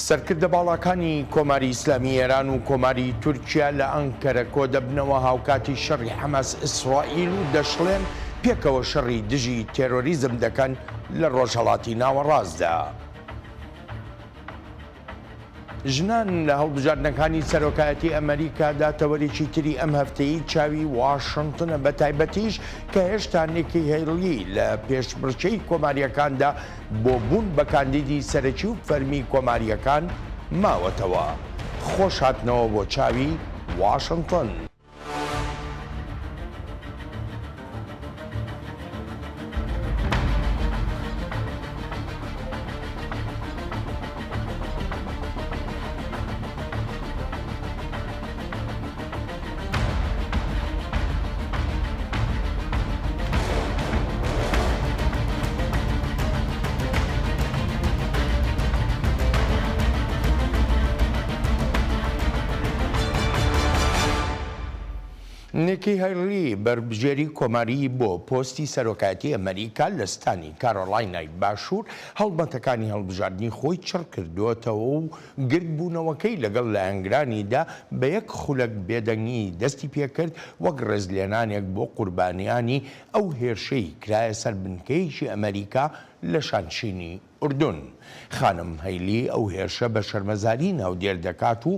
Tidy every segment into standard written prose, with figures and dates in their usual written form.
سەرکردە باڵاکانی کۆماری ئیسلامی ئێران و کۆماری تورکیا لە ئەنکەرە کۆ دەبنەوە هاوکاتی شەڕی حەماس ئیسرائیل و دەشڵێن پێکەوە شەڕی دژی تێرۆریزم دەکەن لە ڕۆژهەڵاتی ناوەڕاستدا. ژنان لە هەڵبژاردنەکانی سەرۆکایەتی ئەمریکادا تەوەرێکی تری ئەم هەفتەیە چاوی واشنتنە بە تایبەتیش کە هێشتا نیکی هێلی لە پێشبڕکێی کۆماریەکاندا بۆ بوون بە کاندیدی سەرەکی و فەرمی کۆماریەکان ماوەتەوە. خۆش هاتنەوە بۆ چاوی واشنتن. نیکی هێلی بەربژێری کۆماری بۆ پۆستی سەرۆکایەتی ئەمریکا لە ستانی کارۆلاینای باشوور هەڵبەتەکانی هەڵبژاردننی خۆی چڕ کردووەتەوە و گرتبوونەوەکەی لەگەڵ لایەنگرانیدا بە یەک خولەک بێدەنگی دەستی پێکرد وەک ڕێزلێنانێک بۆ قوربانیانی ئەو هێرشەی کرایە سەر بنکەیەکی ئەمریکا لە شانشینی ئوردون. خانم هەیلی ئەو هێرشە بە شەرمەزاری ناودێر دەکات و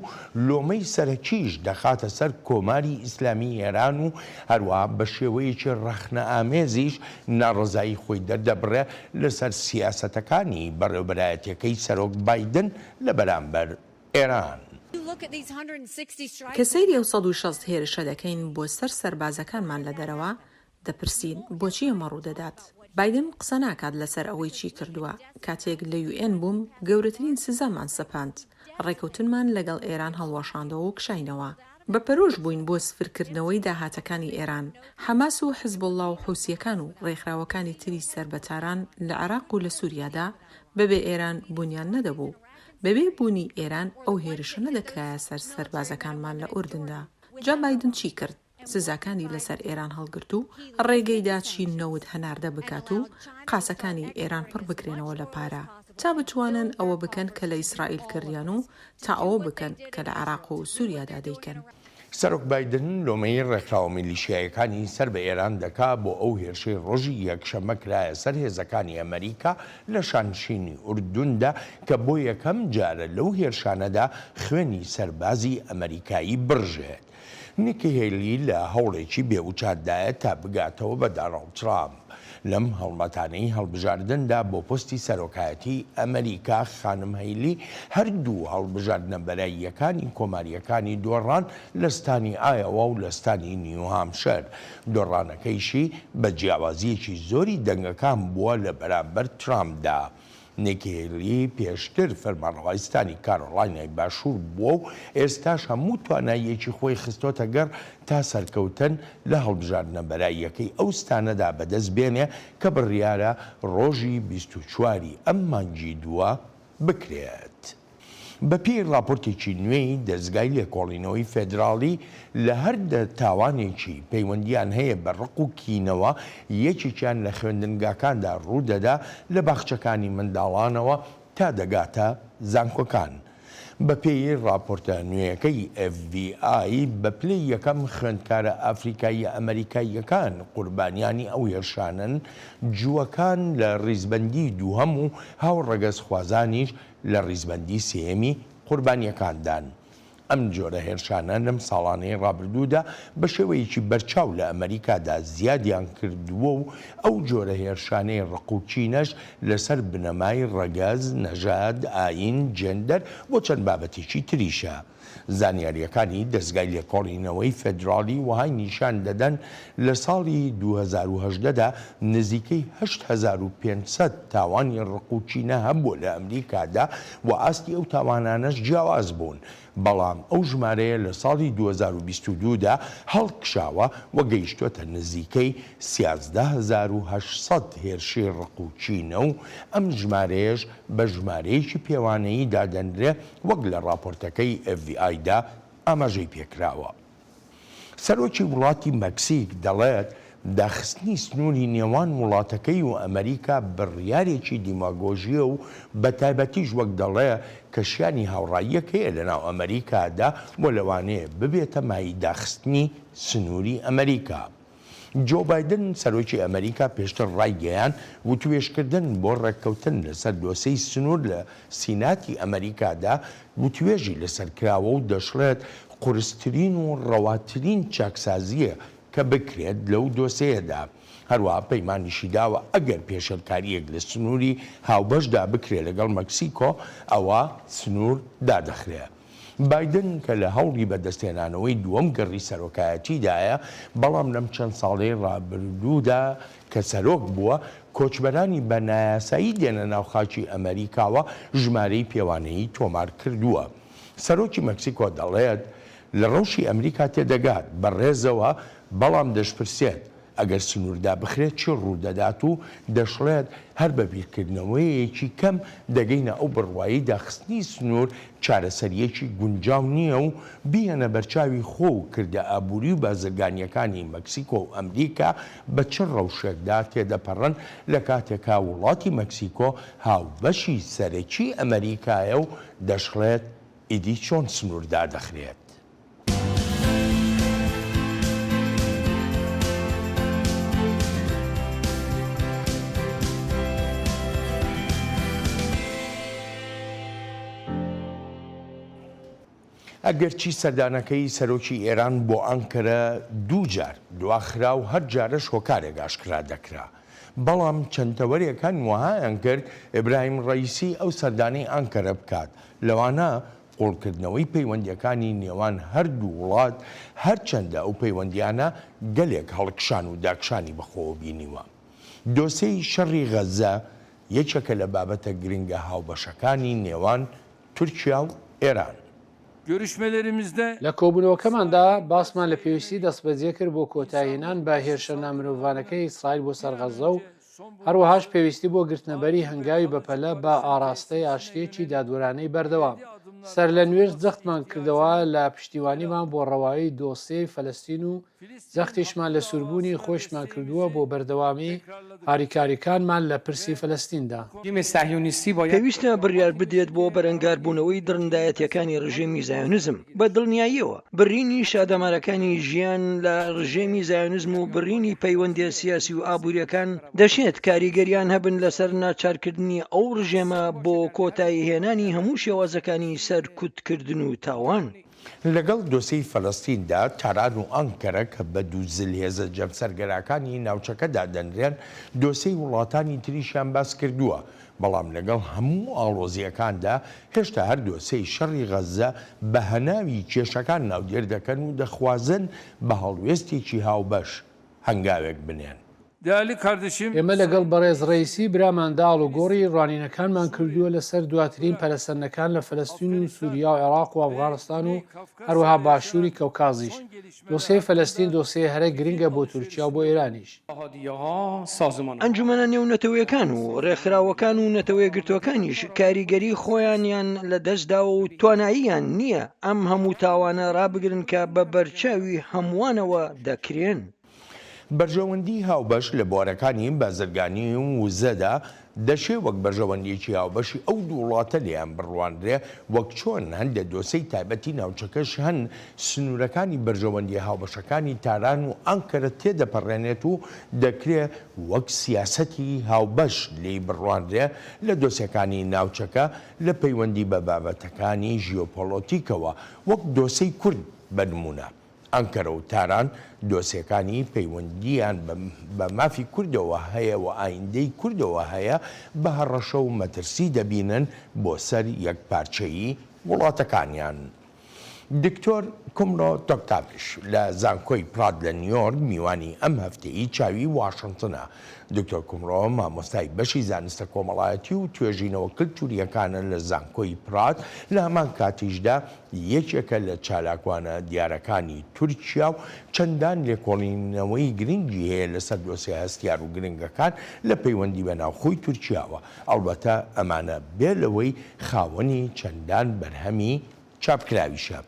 لۆمەی سەرەکیش دەخاتە سەر کۆماری ئیسلامی ئێران و هەروە بە شێوەیەکی ڕەخنە ئامێزیش ناڕزایی خۆی دەردەبڕێ لەسەر سیاسەتەکانی بەڕێوەبەرایەتیەکەی سەرۆک بایدن لە بەرامبەر ئێران. کە سەیری ئەو 160 هێرشە دەکەین بۆ سەر سەربازەکانمان لە دەرەوە دەپرسین بۆچی ئەمە ڕوودەدات. بایدن قسە ناکات لەسەر ئەوەی چی کردووە. کاتێک لە UN بووم گەورەترین سزامان سەپاند. ڕێکەوتنمان لەگەڵ ئێران هەڵوەشاندەوە و کشاینەوە. بە پەرۆش بووین بۆ سفرکردنەوەی داهاتەکانی ئێران. حەماس و حزبوڵڵا و حوسیەکان و ڕێکخراوەکانی تری سەربەتاران لە عێراق و لە سووریادا بەبێ ئێران بوونیان نەدەبوو. بەبێ بوونی ئێران ئەو هێرشە نەدەکرایە سەر سەربازەکانمان لە ئوردندا. جا بایدن چی کرد؟ سزاکانی لەسەر ئێران هەڵگرت و ڕێگەیدا چین نەوت هەناردە بکات و قاسەکانی ئێران پڕ بکرێنەوە لە پارە تا بتوانن ئەوە بکەن کە لە ئیسرائیل کردیان و تا ئەوە بکەن کە لە عێراق و سووریادا دەیکەن. سەرۆک بایدن لۆمەی ڕێکخراوە میلیشیایەکانی سەر بە ئێران دەکا بۆ ئەو هێرشەی ڕۆژی یەکشەممە کرایە سەر هێزەکانی ئەمریکا لە شانشینی ئوردوندا کە بۆ یەکەم جارە لەو هێرشانەدا خوێنی سەربازی ئەمریکایی بڕژێت. نیکی هێلی لە هەوڵێکی بێوچاتدایە تا بگاتەوە بە دۆناڵد ترامپ. لەم هەڵمەتانەی هەڵبژاردندا بۆ پۆستی سەرۆکایەتی ئەمریکا خانم هەیلی هەردوو هەڵبژاردنە بەلاییەکانی کۆماریەکانی دۆڕان لە ستانی ئایەوە و لە ستانی نیوهامشەر. دۆڕانەکەیشی بە جیاوازیەکی زۆری دەنگەکان بووە لە بەرامبەر ترامپدا. نیکی هێلی پێشتر فەرمانڕەوایی کارۆلاینای باشوور بووە و ئێستاش هەموو تواناییەکی خۆی خستۆتە گەڕ تا سەرکەوتن لە هەڵبژاردنە بەلاییەکەی ئەو ستانەدا بەدەست بێنێ کە بڕیارە ڕۆژی 24 ئەم مانگی دووە بکرێت. بەپێی راپۆرتێکی نوێی دەستگای لێکۆڵینەوەی فێدراڵی لە هەردە تاوانێکی پەیوەندیان هەیە بە ڕق و کینەوە یەکێکیان لە خوێندنگاکاندا ڕوودەدا لە باخچەکانی منداڵانەوە تا دەگاتە زانکۆکان. بەپێی راپۆرتە نوێیەکەی FBI بە پلەی یەکەم خوێندکارە ئافریکایی ئەمریکاییەکان قوربانیانی ئەو هێرشانن، جووەکان لە ڕیزبەندی دووهەم و هاوڕەگەز خوازانیش لە ڕیزبەندی سێمی قوربانیەکاندان. ئەم جۆرە هێرشانە لەم ساڵانەی ڕابردوودا بە شێوەیەکی بەرچاو لە ئەمریکادا زیادیان کردووە و ئەو جۆرە هێرشانەی ڕقوچینەش لەسەر بنەمای ڕەگەز، نەژاد، ئاین، جێندەر بۆ چەند بابەتێکی تریشە. زانیاریەکانی دەستگای لێکۆڵینەوەی فێدراڵی وهای نیشان دەدەن لە ساڵی 2018دا نزیکەی 8500 تاوانی ڕقوچینە هەبووە لە ئەمریکادا و ئاستی ئەو تاوانانەش جیاواز بوون. بەڵام ئەو ژمارەیە لە ساڵی 2022دا هەڵکشاوە و گەیشتوتە نزیکەی 13800 هێرشەی ڕقوچینە و ئەم ژمارەیەش بە ژمارەیەکی پێوانەیی دادەنرێ وەک لە راپۆرتەکەی FBIدا ئاماژەی پێکراوە. سەرۆکی وڵاتی مەکسیک دەڵێت داخستنی سنووری نێوان وڵاتەکەی و ئەمریکا بڕیارێکی دیماگۆژیە و بەتایبەتیش وەک دەڵێ کەشیانی هاوڕاییەکەیە لەناو ئەمریکادا بۆ لەوانەیە ببێتە مای داخستنی سنووری ئەمریکا. جۆ بایدن سەرۆکی ئەمریکا پێشتر ڕایگەیان و توێژکردن بۆ ڕێککەوتن لەسەر دۆسەی سنوور لە سیناتی ئەمریکادا و توێژی لەسەرکراوە و دەشڵێت قورسترین و ڕەواترین چاکسازیە کە بکرێت لەو دۆسەیەدا. هەروەها پەیمانیشی داوە ئەگەر پێشەلکاریەک لە سنووری هاوبەشدا بکرێت لەگەڵ مەکسیکۆ ئەوە سنوور دادەخرێت. بایدن کە لە هەوڵی بەدەستێنانەوەی دووەم گەڕی سەرۆکایەتیدایە بەڵام لەم چەند ساڵەی ڕابردوودا کە سەرۆک بووە کۆچبەرانی بە نایاسایی دێنە ناو خاکی ئەمریکاوە ژمارەی پێوانەیی تۆمار کردووە. سەرۆکی مەکسیکۆ دەڵێت لە ڕەوشی ئەمریکا تێدەگات بەڕێزەوە بەڵام دەشپرسێت ئەگەر سنووردا بخرێت چی ڕوودەدات و دەشڵێت هەر بە بیرکردنەوەیەکی کەم دەگەینە ئەو بڕوایی داخستنی سنوور چارەسەریەکی گونجاو نییە و بیەنە بەرچاوی خۆ و کردە ئابووری و بازرگانیەکانی مەکسیکۆ و ئەمریکا بە چ ڕەوشێکدا تێدەپەڕن لە کاتێکا وڵاتی مەکسیکۆ هاوبەشی سەرەکی ئەمریکایە و دەشڵێت ئیدی چۆن سنووردا دەخرێت. ئەگەرچی سەردانەکەی سەرۆکی ئێران بۆ ئەنکەرە دوو جار دواخرا و هەر جارەش هۆکارێک ئاشکرا دەکرا، بەڵام چەندتەوەریەکان وەهایان کرد ئیبراهیم ڕەیسی ئەو سەردانەی ئەنکەرە بکات، لەوانە قوڵکردنەوەی پەیوەندیەکانی نێوان هەردوو وڵات هەرچەندە ئەو پەیوەندیانە گەلێک هەڵکشان و داکشانی بەخۆوە بینیوە. دۆسەی شەڕی غەزە یەکێکە لە بابەتە گرنگە هاوبەشەکانی نێوان تورکیا و ئێران. لە کۆبوونەوەکەماندا باسمان لە پێویستی دەستبەجێ کرد بۆ کۆتاییهێنان بە هێرشە نامرۆڤانەکەی ئیسرائیل بۆ سەر غەزە و هەروەهاش پێویستی بۆ گرتنەبەری هەنگاوی بەپەلە بە ئاراستەی ئاشتێکی دادوەرانەی بەردەوام. سەر لە نوێژ جەختمان کردەوە لە پشتیوانیمان بۆ ڕەوایی دۆسەی فەلەستین و جەختیشمان لە سووربوونی خۆشمان کردووە بۆ بەردەوامی هاریکاریەکانمان لە پرسی فەلەستیندا. پێویستە بڕیار بدێت بۆ بەرەنگاربوونەوەی دڕندایەتیەکانی ڕژێمی زایۆنیزم بە دڵنیاییەوە. بڕینی شادەمارەکانی ژیان لە ڕژێمی زایۆنیزم و بڕینی پەیوەندی سیاسی و ئابوووریەکان دەشێت کاریگەریان هەبن لەسەر ناچارکردنی ئەو ڕژێمە بۆ کۆتاییهێنانی هەموو شێوازەکانی سەرکوتکردن و تاوان. لەگەڵ دۆسەی فەلەستیندا تاران و ئەنکەرە کە بە دوو زلهێزە جەمسەرگەراکانی ناوچەکەدا دەنرێن دۆسەی وڵاتانی تریشیان باس کردووە، بەڵام لەگەڵ هەموو ئاڵۆزیەکاندا هێشتا هەر دۆسەی شەڕی غەزە بە هەناوی کێشەکان ناودێر دەکەن و دەخوازن بە هەڵوێستێکی هاوبەش هەنگاوێک بنێن. ئێمە لەگەڵ بەڕێز ڕەیسی براماندا ئاڵوگۆڕی ڕوانینەکانمان کردووە لەسەر دواترین پەلەسەندەکان لە فەلەستین و سووریا و عێراق و ئەفغانستان و هەروەها باشووری کەوکازیش. دۆسەی فەلەستین دۆسەی هەرە گرنگە بۆ تورکیا و بۆ ئێرانیش. ئەنجومەنە نێونەتەوەیەکان و ڕێکخراوەکان و نەتەوەی گرتوەکانیش کاریگەری خۆیانیان لە دەستدا و تواناییان نییە ئەم هەموو تاوانە ڕابگرن کە بە بەرچاوی هەمووانەوە دەکرێن. بەرژەوەندی هاوبەش لە بوارەکانی بازرگانی و وزەدا دەشێ وەک بەرژەوەندیەکی هاوبەشی ئەو دوو وڵاتە لێیان بڕوانرێ وەک چۆن هەندێک دۆسەی تایبەتی ناوچەکەش هەن سنوورەکانی بەرژەوەندی هاوبەشەکانی تاران و ئەنکەرە تێدەپەڕێنێت و دەکرێت وەک سیاسەتی هاوبەش لێی بڕوانرێ لە دۆسیەکانی ناوچەکە لە پەیوەندی بە بابەتەکانی ژیۆپۆلۆتیکەوە وەک دۆسەی کورد بەنمونە. ئەنکەرە و تاران دۆسیەکانی پەیوەندیان بە مافی کوردەوە هەیە و ئایندەی کوردەوە هەیە بە هەڕەشە و مەترسی دەبینن بۆ سەر یەکپارچەیی وڵاتەکانیان. دکتۆر کومڕۆ تۆکتاڤیش لە زانکۆی پراد لە نیویۆرک میوانی ئەم هەفتەیی چاوی واشنتنە. دکتۆر کومڕۆ مامۆستای بەشی زانستە کۆمەڵایەتی و توێژینەوە کلتوریەکانە لە زانکۆی پراد لە هەمان کاتیشدا یەکێکە لە چالاکوانە دیارەکانی تورکیا و چەندان لێکۆڵینەوەی گرنگی هەیە لەسەر دۆسیە هەستیار و گرنگەکان لە پەیوەندی بە ناوخۆی تورکیاوە، ئەڵبەتە ئەمانە بێ لەوەی خاوەنی چەندان بەرهەمی چاپکراویشە.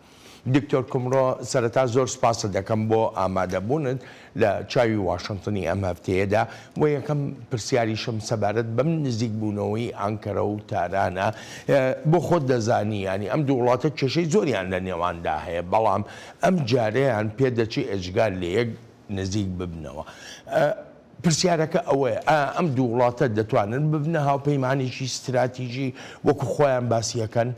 دکتۆر کومڕۆ سەرەتا زۆر سپاس دەکەم بۆ ئامادەبوونت لە چاوی واشنگتنی ئەم هەفتەیەدا بۆ یەکەم پرسیاریشم سەبارەت بەم نزیک بوونەوەی ئەنکەرە و تارانە بۆ خۆت دەزانی ینی ئەم دوو وڵاتە کێشەی زۆریان لە نێواندا هەیە بەڵام ئەم جارەیان پێدەچی ئەجگار لە یەک نزیک ببنەوە. پرسیارەکە ئەوەیە ئەم دوو وڵاتە دەتوانن ببنە هاوپەیمانێکی استراتیژی وەکو خۆیان باسیەکەن؟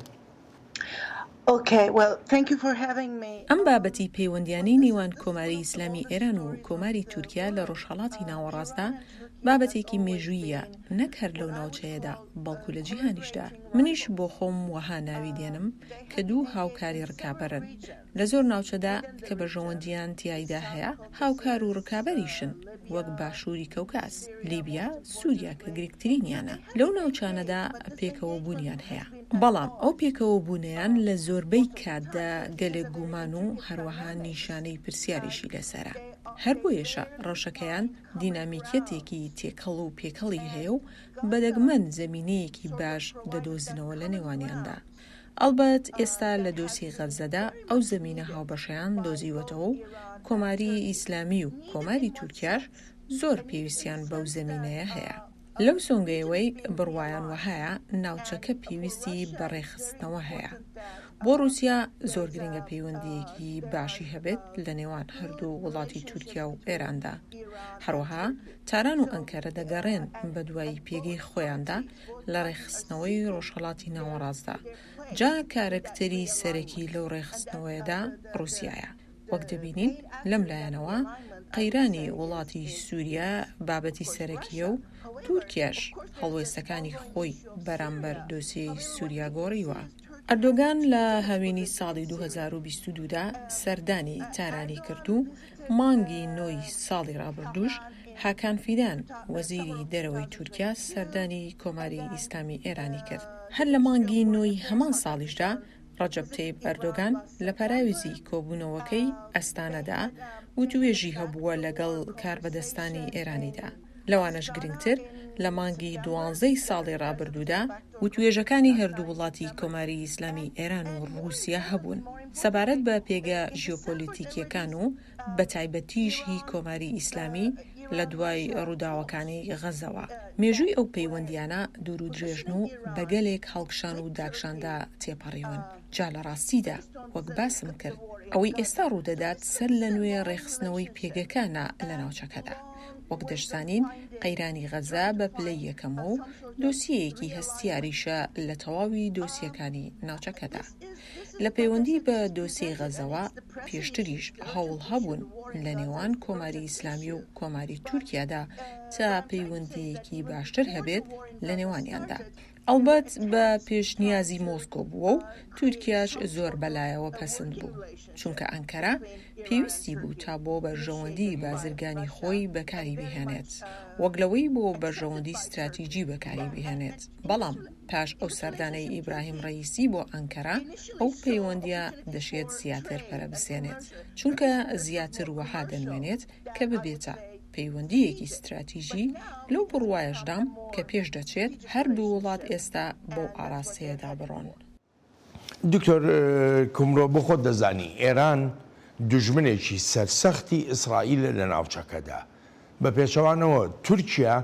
ئەم بابەتی پەیوەندیانی نێوان کۆماری ئیسلامی ئێران و کۆماری تورکیا لە ڕۆژهەڵاتی ناوەڕاستدا بابەتێکی مێژوویە نەک هەر لەو ناوچەیەدا بەڵکو لە جیهانیشدا. منیش بۆ خۆم وەها ناوی دێنم کە دوو هاوکاری ڕکابەرن لە زۆر ناوچەدا کە بەژەوەندیان تیایدا هەیە هاوکار و ڕکابەریشن وەک باشووری کەوکاس، لیبیا، سووریا کە گرنگترینیانە. لەو ناوچانەدا پێکەوە بوونیان هەیە، بەڵام ئەو پێکەوە بوونیان لە زۆربەی کاتدا گەلێک گومان و هەروەها نیشانەی پرسیاریشی لەسەرە. هەر بۆیەشە ڕەوشەکەیان دینامیکەتێکی تێکەڵ و پێکەڵی هەیە و بەدەگمەن زەمینەیەکی باش دەدۆزنەوە لە نێوانیاندا. ئەلبەت ئێستا لە دۆسی غەزەدا ئەو زەمینە هاوبەشیان دۆزیوەتەوە و کۆماری ئیسلامی و کۆماری تورکیاش زۆر پێویستیان بەو زەمینەیە هەیە. لەو سۆنگەیەوەی بڕوایان وهەیە ناوچەکە پێویستی بەڕێخستنەوە هەیە. بۆ رووسیا زۆر گرنگە پەیوەندیەکی باشی هەبێت لە نێوان هەردوو وڵاتی تورکیا و ئێراندا. هەروەها تاران و ئەنکەرە دەگەڕێن بە دوای پێگەی خۆیاندا لە ڕێخستنەوەی ڕۆژهەڵاتی ناوەڕاستدا. جا کارکتەری سەرەکی لەو ڕێخستنەوەیەدا رووسیایە. وەک دەبینین لەم لایەنەوە قەیرانی وڵاتی سووریا بابەتی سەرەکیە و تورکیاش هەڵوێستەکانی خۆی بەرامبەر دۆسیەی سووریا گۆڕیوە. ئەردۆگان لە هەوێنی ساڵی 2022دا سەردانی تارانی کرد و مانگی نۆی ساڵی ڕابردووش هاکان فیدان وەزیری دەرەوەی تورکیا سەردانی کۆماری ئیسلامی ئێرانی کرد. هەر لە مانگی نۆی هەمان ساڵیشدا ڕەجەب تەیب ئەردۆگان لە پاراویزی کۆبوونەوەکەی ئەستانەدا وتوێژی هەبووە لەگەڵ کاربەدەستانی ئێرانیدا. لەوانەش گرنگتر لە مانگی 12 ساڵی ڕابردوودا وتوێژەکانی هەردوو وڵاتی کۆماری ئیسلامی ئێران و رووسیا هەبوون سەبارەت بە پێگە ژیۆپۆلیتیکیەکان و بە تایبەتیش هی کۆماری ئیسلامی لە دوای ڕووداوەکانی غەزەوە. مێژووی ئەو پەیوەندیانە دوور و درێژن و بەگەلێک هەڵکشان و داکشاندا تێپەڕیون. جا لە ڕاستیدا وەک باسم کرد ئەوەی ئێستا ڕوودەدات سەر لە نوێ ڕێخستنەوەی پێگەکانە لە ناوچەکەدا. وەک دەشزانین قەیرانی غەزا بە پلەی یەکەم و دۆسیەیەکی هەستیاریشە لە تەواوی دۆسیەکانی ناوچەکەدا. لە پەیوەندی بە دۆسیەی غەزەوە پێشتریش هەوڵ هەبوون لە نێوان کۆماری ئیسلامی و کۆماری تورکیادا تا پەیوەندیەکی باشتر هەبێت لە نێوانیاندا. ئەلبەت بە پێشنیازی مۆسکۆ بووە و تورکیاش زۆر بەلایەوە پەسەند بوو، چونکە ئەنکەرە پێویستی بوو تا بۆ بەرژەوەندی بازرگانی خۆی بەکاری بهێنێت، وەک لەوەی بۆ بەرژەوەندی استراتیژی بەکاری بهێنێت. بەڵام پاش ئەو سەردانەی ئیبراهیم ڕەئیسی بۆ ئەنکەرە ئەو پەیوەندیە دەشێت زیاتر پەرە بسێنێت، چونکە زیاتر وەها دەنوێنێت کە ببێتە پەیوەندیەکی استراتیژی لەو بڕوایەشدام کە پێش دەچێت هەردوو وڵات ئێستا بۆ ئاراستەیەدا بڕۆن. دکتۆر کومڕۆ بۆ خۆت دەزانی ئێران دوژمنێکی سەرسەختی ئیسرائیلە لە ناوچەکەدا. بە پێچەوانەوە تورکیا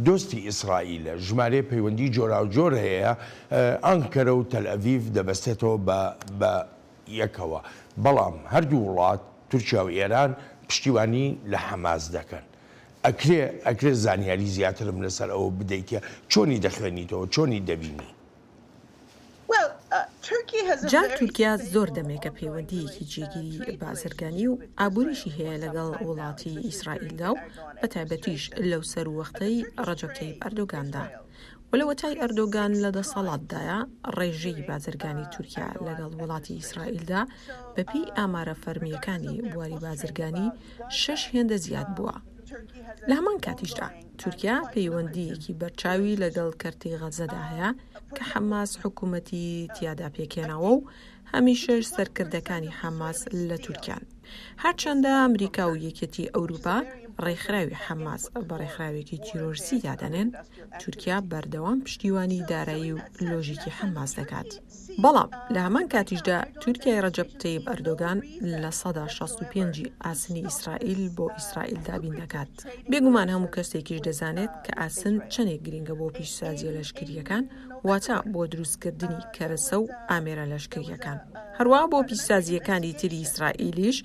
دۆستی ئیسرائیلە، ژمارە پەیوەندی جۆراوجۆر هەیە، ئەنکەرە و تەلئەڤیڤ دەبەستێتەوە بە یەکەوە. بەڵام هەردوو وڵات تورکیا و ئێران پشتیوانی لە حەماس دەکەن. ئەکرێ زانیاری زیاترم لەسەر ئەوە بدەیتە چۆنی دەخوێنیتەوە، چۆنی دەبینی؟ جا تورکیا زۆر دەمێکە پەیوەندیەکی جێگیری بازرگانی و ئابووریشی هەیە لەگەڵ وڵاتی ئیسرائیلدا و بە تایبەتیش لەو سەر وەختەی ڕەجەب تەیب ئەردۆگاندا. وەلەوەتای ئەردۆگان لە دەسەڵاتدایە ڕێژەی بازرگانی تورکیا لەگەڵ وڵاتی ئیسرائیلدا بەپێی ئامارە فەرمیەکانی بواری بازرگانی 6 هێندە زیاد بووە. لە هەمان کاتیشدا تورکیا پەیوەندیەکی بەرچاوی لەگەڵ کەرتی غەزەدا هەیە کە حەماس حکوومەتی تیادا پێکێناوە و هەمیشەش سەرکردەکانی حەماس لە تورکیان. هەرچەندە ئەمریکا و یەکێتی ئەوروپا ڕێکخراوی حەماس بە ڕێکخراوێکی تیرۆریسی دادەنێن، تورکیا بەردەوام پشتیوانی دارایی و لۆژیکی حەماس دەکات. بەڵام لە هەمان کاتیشدا تورکیای ڕەجەب تەیب ئەردۆگان لە سەدا 65 ئاسنی ئیسرائیل بۆ ئیسرائیل دابین دەکات. بێگومان هەموو کەسێکیش دەزانێت کە ئاسن چەندێک گرنگە بۆ پیشسازیە لەشکریەکان، واتە بۆ دروستکردنی کەرەسە و ئامێرە لەشکریەکان. هەروە بۆ پیشسازیەکانی تری ئیسرائیلیش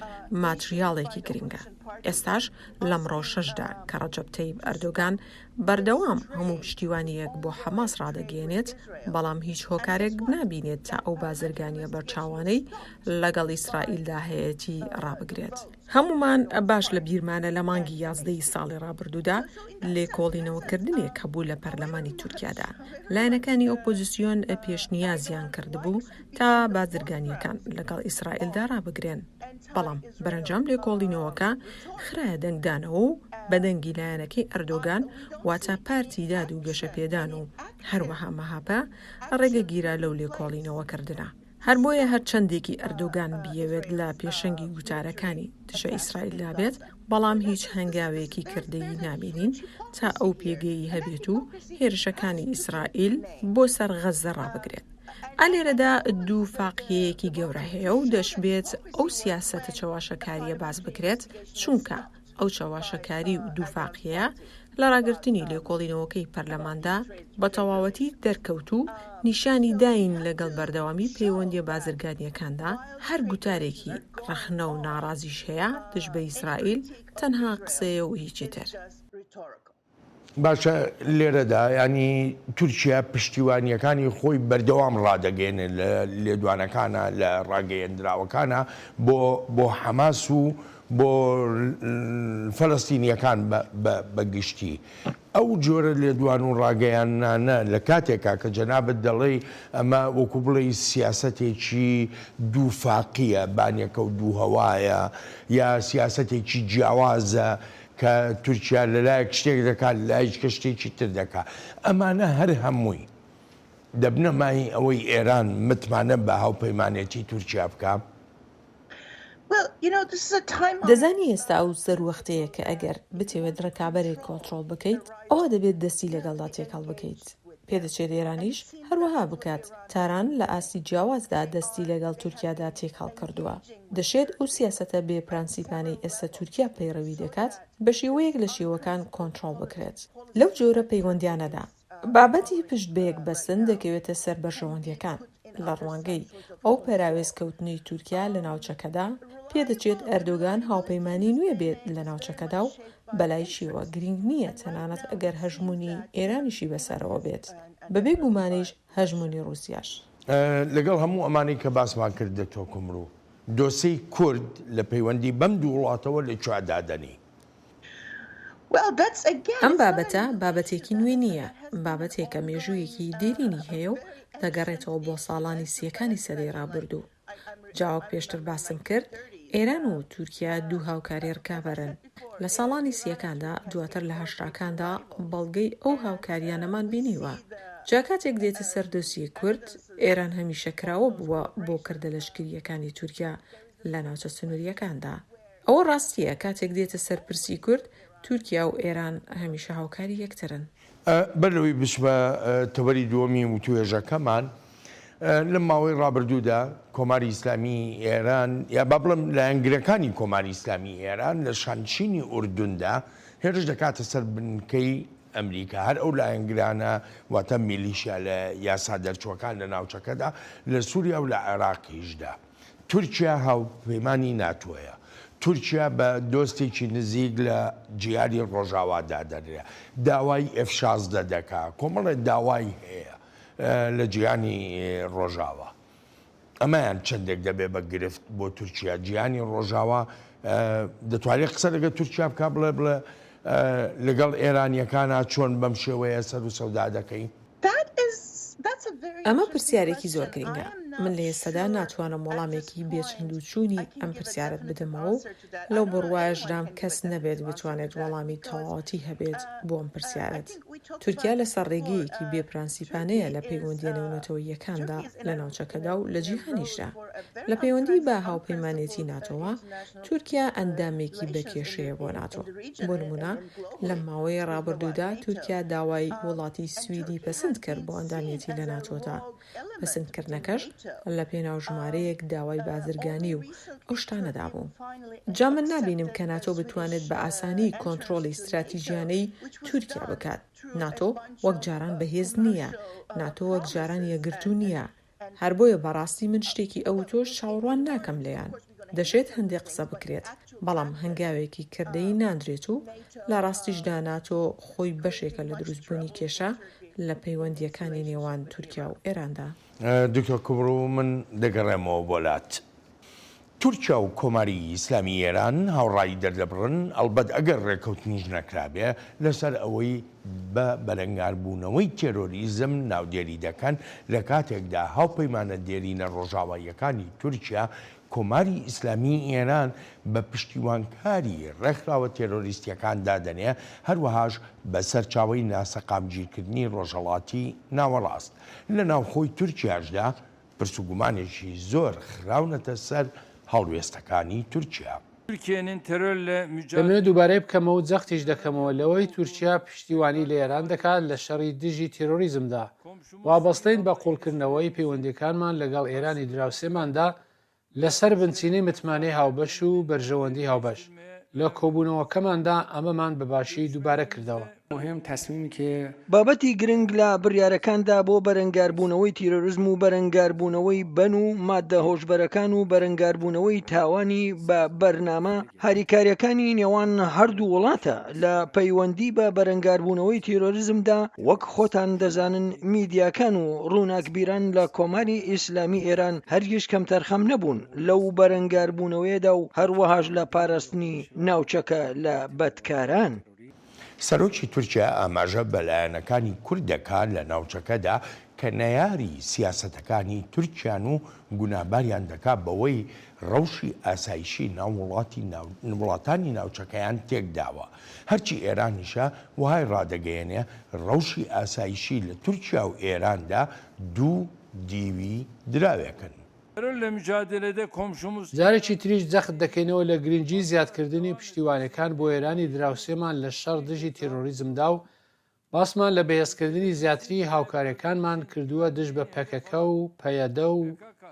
ماتریاڵێکی گرنگە. ئێستاش لەمڕۆ 6دا کە ڕەجەب تەیب ئەردۆگان بەردەوام هەموو پشتیوانیەک بۆ حەماس ڕادەگەێنێت، بەڵام هیچ هۆکارێک نابینێت تا ئەو بازرگانیە بەرچاوانەی لەگەڵ ئیسرائیلدا هەیەی ڕابگرێت. هەمومان باش لە بیرمانە لە مانگی 11 ساڵی ڕابردوودا لێکۆڵینەوەکردنێک هەبوو لە پەرلەمانی تورکیادا. لایەنەکانی ئۆپۆزیسیۆن پێشنیازیان کردبوو تا بازرگانیەکان لەگەڵ ئیسرائیلدا ڕابگرێن. بەڵام بەرەنجام لێکۆڵینەوەکە خرایە دەنگدانەوە و بەدەنگی لایەنەکەی ئەردۆگان واتە پارتی داد و گەشەپێدان و هەروەها مەهاپە ڕێگەگیرە لەو لێکۆڵینەوەکردنە. هەر بۆیە هەر چەندێکی ئەردۆگان بیەوێت لە پێشەنگی گوتارەکانی دژە ئیسرائیلدا بێت، بەڵام هیچ هەنگاوێکی کردەیی نابینین تا ئەو پێگەیی هەبێت و هێرشەکانی ئیسرائیل بۆ سەر غەزە ڕابگرێت. ئالێرەدا دوو فاقیەیەکی گەورە هەیە و دەشبێت ئەو سیاسەتە چاواشەکاریە باز بکرێت، چونکە ئەو چاواشەکاری و دوو فاقیەیە لە ڕاگررتنی لێکۆڵینەوەکەی پەرلەماندا بە تەواوەتی دەرکەوت و نیشانی داین لەگەڵ بەردەوامی پەیوەندی بازرگانیەکاندا. هەر گوتارێکی ڕەخنە و ناڕازیش هەیە دژ بە ئیسرائیل تەنها قسەیە و هیچی تر. باشە لێرەدا ینی تورکیا پشتیوانیەکانی خۆی بەردەوام ڕادەگەێنێت لە لێدوانەکانە لە ڕاگەیەندراوەکانە بۆ حەماس و بۆ فەلەستینیەکان بەگشتی. ئەو جۆرە لێدوان و ڕاگەیانانە لە کاتێکا کە جەنابەت دەڵێ ئەمە وەکو بڵێ سیاسەتێکی دووفاقیە، بانیەکە و دوو هەوایە، یا سیاسەتێکی جیاوازە کە تورکیا لەلایەک شتێک دەکات لایش کە شتێکی تر دەکات. ئەمانە هەر هەمووی دەبنە مای ئەوەی ئێران متمانە بە هاوپەیمانێتی تورکیا بکە. دەزانی ئێستا ئەو سەروەختەیە کە ئەگەر بتەوێت ڕکابەرێک کۆنتڕۆڵ بکەیت، ئەوە دەبێت دەستی لەگەڵدا تێکەڵ بکەیت. پێدەچێت ئێرانیش هەروەها بکات. تاران لە ئاستی جیاوازدا دەستی لەگەڵ تورکیادا تێکەڵ کردووە. دەشێت ئەو سیاسەتە بێ پرانسیپانەی ئێستا تورکیا پەیڕەوی دەکات بە شێوەیەک لە شێوەکان کۆنتڕۆڵ بکرێت. لەو جۆرە پەیوەندیانەدا بابەتی پشت بەیەک بەستن دەکەوێتە سەر بەشەوەندیەکان. لە ڕوانگەی ئەو پەراوێزکەوتنی تورکیا لە ناوچەکەدا پێدەچێت ئەردۆگان هاوپەیمانی نوێ بێت لە ناوچەکەدا و بەلای شیوە گرنگ نییە تەنانەت ئەگەر هەژمونی ئێرانیشی بەسەرەوە بێت، بەبێ گومانیش هەژمونی رووسیاش. لەگەڵ هەموو ئەمانەی کە باسمان کردێتەوە کومڕوو، دۆسەی کورد لە پەیوەندی بەم دوو وڵاتەوە لە کوێدادەنی. ئەم بابەتە بابەتێکی نوێ نییە، بابەتێکە مێژوویەکی دێرینی هەیە و دەگەڕێتەوە بۆ ساڵانی سیەکانی سەدەی ڕابردوو. جاوەک پێشتر باسم کرد، ئێران و تورکیا دوو هاوکاری ڕکابەرن. لە ساڵانی سیەکاندا دواتر لە هەشتاکاندا بەڵگەی ئەو هاوکاریانەمان بینیوە. جاکاتێک دێتە سەر دۆسیە کورد، ئێران هەمیشە کراوە بووە بۆ کردە لەشکریەکانی تورکیا لە ناوچە سنووریەکاندا. ئەوە ڕاستیە کاتێک دێتە سەر پرسی کورد، تورکیا و ئێران هەمیشە هاوکاری یەکترن. بەرەوەی بچمە تەوەری دووەمی و توێژەکەمان، لە ماوەی ڕابردوودا کۆماری ئیسلامی ئێران یا با بڵم لایەنگرەکانی کۆماری ئیسلامی ئێران لە شانشینی ئوردوندا هێرش دەکاتە سەر بنکەی ئەمریکا. هەر ئەو لایەنگرانە واتە میلیشیا لە یاسا دەرچووەکان لە ناوچەکەدا لە سووریا و لە عێراقیشدا. تورکیا هاوپەیمانی ناتووەیە. تورکیا بە دۆستێکی نزیک لە جیاری ڕۆژاوادا دەدرێت، داوای F-16 دەکات، کۆمەڵێک داوای هەیە لە جیهانی ڕۆژاوا. ئەمەیان چەندێک دەبێ بە گرفت بۆ تورکیا. جیهانی ڕۆژاوا دەتوانێت قسە لەگە تورکیا بکە بڵێ لەگەڵ ئێرانیەکانە چۆن بەم شێوەیە سەر و سەودا دەکەین؟ ئەمە پرسیارێکی زۆر گرنگە. من لە ئێستادا ناتوانم وەڵامێکی بێچند و چوونی ئەم پرسیارت بدەمەوە و لەو بڕواایشدام کەس نەبێت بتوانێت وەڵامی تەواوەتی هەبێت بۆ ئەم پرسیارەت. تورکیا لەسەر ڕێگەیەکی بێپرانسیپانەیە لە پەیوەندیە نێونەتەوەییەکاندا لە ناوچەکەدا و لە جیهانیشدا. لە پەیوەندی بە هاوپەیمانێتی ناتۆوە، تورکیا ئەندامێکی بەکێشەیە بۆ ناتۆ. بۆ نمونە لەم ماوەی ڕابردوودا تورکیا داوای وڵاتی سویدی پەسەند کرد بۆ ئەندامێتی لە ناتۆدا. پەسەندکردنەکەش لە پێناو ژمارەیەک داوای بازرگانی و ئەو شتانەدا بوو. جا من نابینم کە ناتۆ بتوانێت بە ئاسانی کۆنتڕۆڵی استراتیژیانەی تورکیا بکات. ناتۆ وەک جاران بەهێز نییە، ناتۆ وەک جاران یەکگرتوو نییە. هەر بۆیە بەڕاستی من شتێکی ئەو تۆش چاوەڕوان ناکەم لێیان. دەشێت هەندێک قسە بکرێت، بەڵام هەنگاوێکی کردەی ناندرێت و لە ڕاستیشدا ناتۆ خۆی بەشێکە لە دروستبوونی کێشە لە پەیوەندیەکانی نێوان تورکیا و ئێراندا. دکتۆر کوبڕوو من دەگەڕێمەوە بۆلات. تورکیا و کۆماری ئیسلامی ئێران هاوڕایی دەردەبڕن ئەلبەت ئەگەر ڕێکەوتنیش نەکرابێ لەسەر ئەوەی بە بەرەنگاربوونەوەی تێرۆریزم ناودێری دەکەن لە کاتێکدا هاوپەیمانە دێرینە ڕۆژاواییەکانی تورکیا کۆماری ئیسلامی ئێران بە پشتیوانکاری ڕێکخراوە تێرۆریستیەکان دادەنێ، هەروەهاش بە سەرچاوەی ناسەقامگیرکردنی ڕۆژهەڵاتی ناوەڕاست. لە ناوخۆی تورکیاشدا پرسوگومانێکی زۆر خراونەتە سەر هەڵوێستەکانی تورکیا. دەمێت دووبارەی بکەمەوە جەختیش دەکەمەوە لەوەی تورکیا پشتیوانی لە ئێران دەکات لە شەڕی دژی تێرۆریزمدا. وابەستەین بە قوڵکردنەوەی پەیوەندیەکانمان لەگەڵ ئێرانی دراوسێماندا لەسەر بنچینەی متمانەی هاوبەش و بەرژەوەندی هاوبەش. لە کۆبوونەوەکەماندا ئەمەمان بەباشی دووبارە کردەوە. بابەتی گرنگ لە بڕیارەکاندا بۆ بەرەنگاربوونەوەی تیرۆریزم و بەرەنگاربوونەوەی بەن و مادە هۆشبەرەکان و بەرەنگاربوونەوەی تاوانی بە بەرنامە هاریکاریەکانی نێوان هەردوو وڵاتە لە پەیوەندی بە بەرەنگاربوونەوەی تیرۆریزمدا. وەک خۆتان دەزانن میدیاکان و ڕووناکبیران لە کۆماری ئیسلامی ئێران هەرگیز کەم تەرخەم نەبوون لەو بەرەنگاربوونەوەیدا و هەروەهاش لە پاراستنی ناوچەکە لە بەدکاران. سەرۆکی تورکیا ئاماژە بەلایەنەکانی کوردەکان لە ناوچەکەدا کە نەیاری سیاسەتەکانی تورکیان و گوناباریان دەکات بەوەی ڕەوشی ئاسایشی وڵاتانی ناوچەکەیان تێکداوە. هەرچی ئێرانیشە وهای ڕادەگەیەنێ ڕەوشی ئاسایشی لە تورکیا و ئێراندا دوو دیوی دراوێکن. جارێکی تریش جەخت دەکەینەوە لە گرنگی زیادکردنی پشتیوانەکان بۆ ئێرانی دراوسێمان لە شەڕ دژی تێرۆریزمدا و باسمان لە بەهێزکردنی زیاتری هاوکارەکانمان کردووە دژ بە پەکەکە و پەیەدە و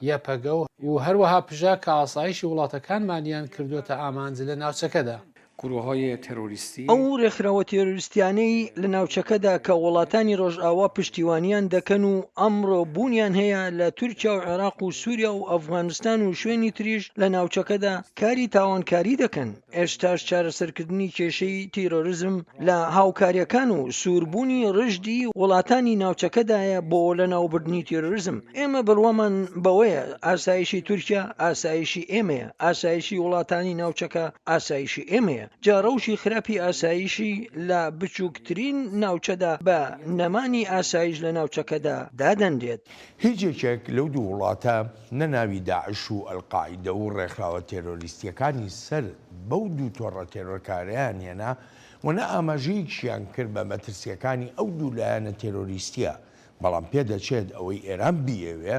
یەپەگە و هەروەها پژە کە ئاسایشی وڵاتەکانمانیان کردوتە ئامانج لە ناوچەکەدا. ئەو ڕێکخراوە تێرۆریستیانەی لە ناوچەکەدا کە وڵاتانی ڕۆژئاوا پشتیوانیان دەکەن و ئەمڕۆ بوونیان هەیە لە تورکیا و عێراق و سووریا و ئەفغانستان و شوێنی تریش لە ناوچەکەدا کاری تاوانکاری دەکەن. ئێستاش چارەسەرکردنی کێشەی تیرۆریزم لە هاوکاریەکان و سووربوونی ڕژدی وڵاتانی ناوچەکەدایە بۆ لە ناوبردنی تیرۆریزم. ئێمە بڕوامان بەوەیە ئاسایشی تورکیا ئاسایشی ئێمەیە، ئاسایشی وڵاتانی ناوچەکە ئاسایشی ئێمەیە. جاڕەوشی خراپی ئاسایشی لە بچووکترین ناوچەدا بە نەمانی ئاسایش لە ناوچەکەدا دادەندێت. هیچێکێک لەو دوو وڵاتە نەناوی داعش و ئەلقاعیدە و ڕێکخراوە تێرۆریستیەکانی سەر بەو دوو تۆڕە تێرۆرکاریان هێنا وەنە ئاماژەیەکیان کرد بە مەترسیەکانی ئەو دوو لایەنە تێرۆریستیە. بەڵام پێدەچێت ئەوەی ئێران بیەوێ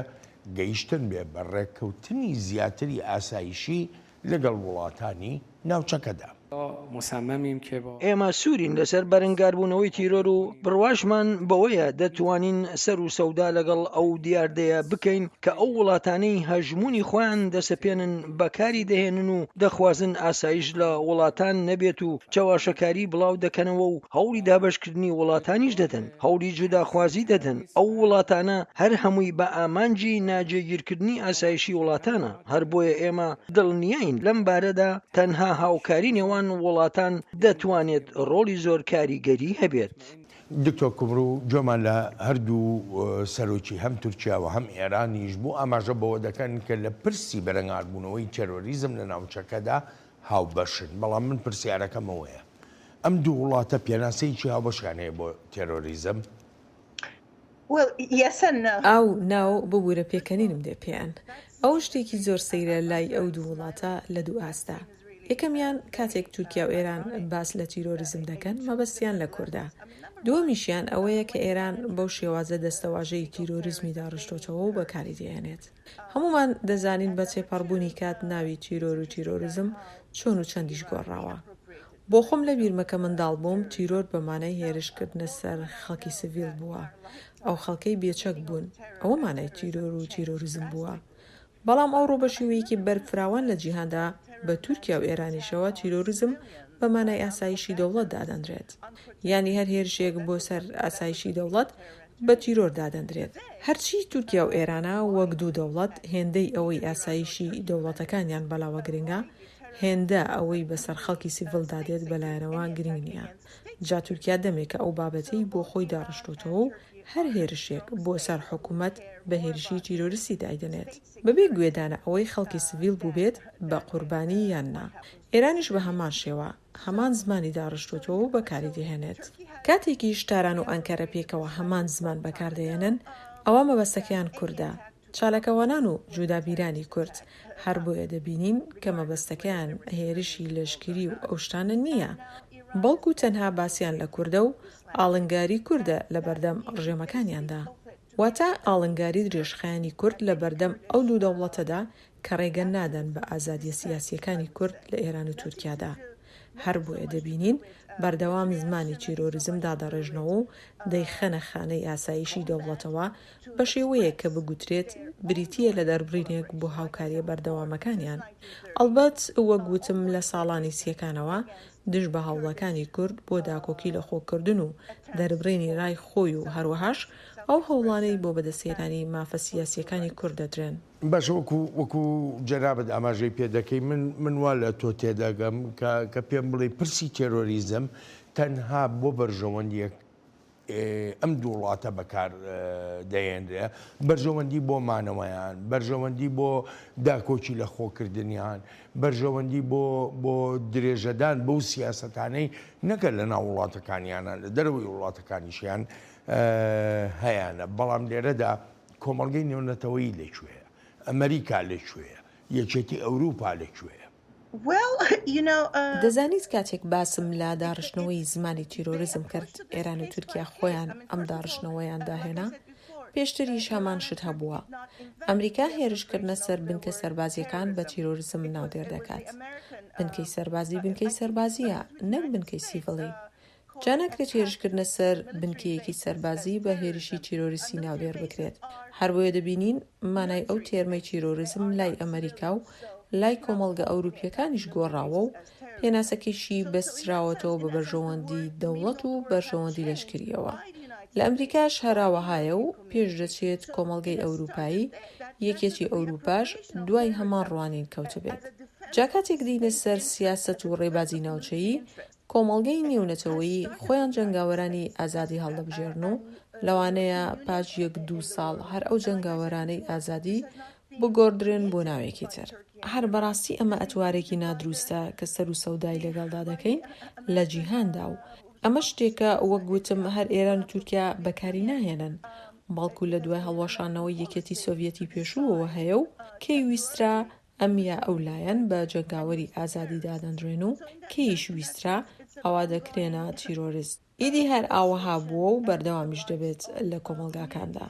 گەیشتن بێ بە ڕێککەوتنی زیاتری ئاسایشی لەگەڵ وڵاتانی ناوچەکەدا. ئێمە سوورین لەسەر بەرەنگاربوونەوەی تیرۆر و بڕواشمان بەوەیە دەتوانین سەر و سەودا لەگەڵ ئەو دیاردەیە بکەین کە ئەو وڵاتانەی هەژمونی خۆیان دەسەپێنن بەکاری دەهێنن و دەخوازن ئاسایش لە وڵاتان نەبێت و چاواشەکاری بڵاو دەکەنەوە و هەوڵی دابەشکردنی وڵاتانیش دەدەن، هەوڵی جوداخوازی دەدەن. ئەو وڵاتانە هەر هەمووی بە ئامانجی ناجێگیرکردنی ئاسایشی وڵاتانە. هەر بۆیە ئێمە دڵنیاین لەم بارەدا تەنها هاوکاری نێوان وڵاتان دەتوانێت ڕۆڵی زۆر کاریگەری هەبێت. دکتۆر کوبڕوو جۆمان لە هەردوو سەرۆکی هەم تورکیا و هەم ئێرانیش بوو ئاماژە بەوە دەکەن کە لە پرسی بەرەنگاربوونەوەی تێرۆریزم لە ناوچەکەدا هاوبەشن. بەڵام من پرسیارەکەمەوەیە ئەم دوو وڵاتە پێناسەیەکی هاوبەشیان هەیە بۆ تێرۆریزم؟ ئاو ناو ببوورە پێکەنینم دێ پێیان ئەو شتێکی زۆر سەیرە لای ئەو دوو وڵاتە لە دوو ئاستا یەکەمیان کاتێک تورکیا و ئێران باس لە تیرۆریزم دەکەن مەبەستیان لە کووردا دووەمیشیان ئەوەیە کە ئێران بەو شێوازە دەستەواژەی تیرۆریزمی داڕشتۆتەوە و بەکاری دێنێت هەمومان دەزانین بە چێپەڕبوونی کات ناوی تیرۆر و تیرۆریزم چۆن و چەندیش گۆڕاوە بۆ خۆم لە بیرمەکە منداڵ بووم تیرۆر بەمانای هێرشکردنە سەر خەڵکی سڤیل بووە ئەو خەڵکەی بێچەک بوون ئەوە مانای تیرۆر و تیرۆریزم بووە بەڵام ئەو ڕۆبەشیوەیەکی بەرفراوان لە جیهاندا بە تورکیا و ئێرانیشەوە تیرۆریزم بە مانای ئاسایشی دەوڵەت دادەندرێت یعنی هەر هێرشێک بۆ سەر ئاسایشی دەوڵەت بە تیرۆر دادەندرێت هەرچی تورکیا و ئێرانە وەک دوو دەوڵەت هێندەی ئەوەی ئاسایشی دەوڵەتەکانیان بەلاوە گرنگە هێندە ئەوەی بەسەر خەڵکی سیڤڵ دادێت بەلایەنەوە گرنگ نییە جا تورکیا دەمێکە ئەو بابەتەی بۆ خۆی داڕشتۆتەوە و هەر هێرشێک بۆ سەر حکوومەت بە هێرشی تیرۆریستی دایدنێت بەبێ گوێدانە ئەوەی خەڵکی سڤیل بوو بێت بە قوربانی یاننا ئێرانیش بە هەمان شێوە هەمان زمانی داڕشتۆتەوە و بەکاری دەهێنێت کاتێکی شتاران و ئەنکەرە پێکەوە هەمان زمان بەکاردەهێنن ئەوە مەبەستەکەیان کووردە چالاکەوانان و جودابیرانی کورد هەر بۆیە دەبینین کە مەبەستەکەیان هێرشی لەشکری و ئەو شتانە نییە بەڵکو تەنها باسییان لە کووردە و ئاڵنگاری کووردە لە بەردەم ڕژێمەکانیاندا واتە ئاڵنگاری درێژخایانی کورد لە بەردەم ئەو دوو دەوڵەتەدا کە ڕێگە نادەن بە ئازادیە سیاسیەکانی کورد لە ئێران و تورکیادا هەر بۆیە دەبینین بەردەوام زمانی تیرۆریزم دادەڕێژنەوە و دەیخەنە خانەی ئاسایشی دەوڵەتەوە بە شێوەیە کە بگوترێت بریتیە لە دەربڕینێک بۆ هاوکاریە بەردەوامەکانیان ئەلبەت وەک گوتم لە ساڵانی سیەکانەوە دژ بە هەوڵەکانی کورد بۆ داکۆکی لە خۆکردن و دەربڕینی ڕای خۆی و هەروەهاش ئەو هەوڵانەی بۆ بەدەستێنانی مافە سیاسیەکانی کورد دەدرێن باش وەکو جەنابەت ئاماژەی پێ دەکەی من وا لە تۆ تێدەگەم کە پێم بڵێ پرسی تێرۆریزم تەنها بۆ بەرژەوەندیەک ئەم دوو وڵاتە بەکار دەهێنرێ بەرژەوەندی بۆ مانەوەیان بەرژەوەندی بۆ داکۆکی لە خۆکردنیان بەرژەوەندی بۆ درێژەدان بەو سیاسەتانەی نەکە لە ناو وڵاتەکانیانە لە دەرەوەی وڵاتەکانیشیان هەیەە بەڵام لێرەدا کۆمەڵگەی نێونەتەوەی لەکوێیە ئەمریکا لەکوێیە یەکێتی ئەوروپا لەکوێیە دەزانیت کاتێک باسم لە داڕشتنەوەی زمانی تیرۆریزم کرد ئێران و تورکیا خۆیان ئەم داڕشتنەوەیان داهێنا پێشتریش هەمان شت هەبووە ئەمریکا هێرشکردنە سەر بنکە سەربازیەکان بە تیرۆریزم ناودێر دەکات بنکەی سەربازی بنکەی سەربازیە نەک بنکەی سیڤڵی جا نەکرێت هێرشکردنە سەر بنکەیەکی سەربازی بە هێرشی تیرۆریستی ناودێر بکرێت هەر بۆیە دەبینین مانای ئەو تێرمەی تیرۆریزم لای ئەمریکا و لای کۆمەڵگە ئەوروپیەکانیش گۆڕاوە و پێناسەکەشی بەستراوەتەوە بە بەرژەوەندی دەوڵەت و بەرژەوەندی لەشکریەوە لە ئەمریکاش هەراوەهایە و پێش دەچێت کۆمەڵگەی ئەوروپایی یەکێتی ئەوروپاش دوای هەمان ڕوانین کەوتە بێت جا کاتێک دینە سەر سیاسەت و ڕێبازی ناوچەیی کۆمەڵگەی نێونەتەوەیی خۆیان جەنگاوەرانی ئازادی هەڵدەبژێرن و لەوانەیە پاش 1-2 ساڵ هەر ئەو جەنگاوەرانەی ئازادی بگۆڕدرێن بۆ ناوێکی تر هەر بەڕاستی ئەمە ئەتوارێکی نادروستە کە سەر و سەودای لەگەڵدا دەکەین لە جیهاندا و ئەمە شتێکە وەک گوتم هەر ئێران و تورکیا بەکاری ناهێنن بەڵکو لە دوای هەڵوەشانەوەی یەکێتی سۆڤیەتی پێشووەوە هەیە و کەی ویسترا ئەم یا ئەولایەن بە جەنگاوەری ئازادی دادەندرێن و کەیش ویسترا ئەوا دەکرێنە تیرۆریست ئیدی هەر ئاوەها بووە و بەردەوامیش دەبێت لە کۆمەلگاکاندا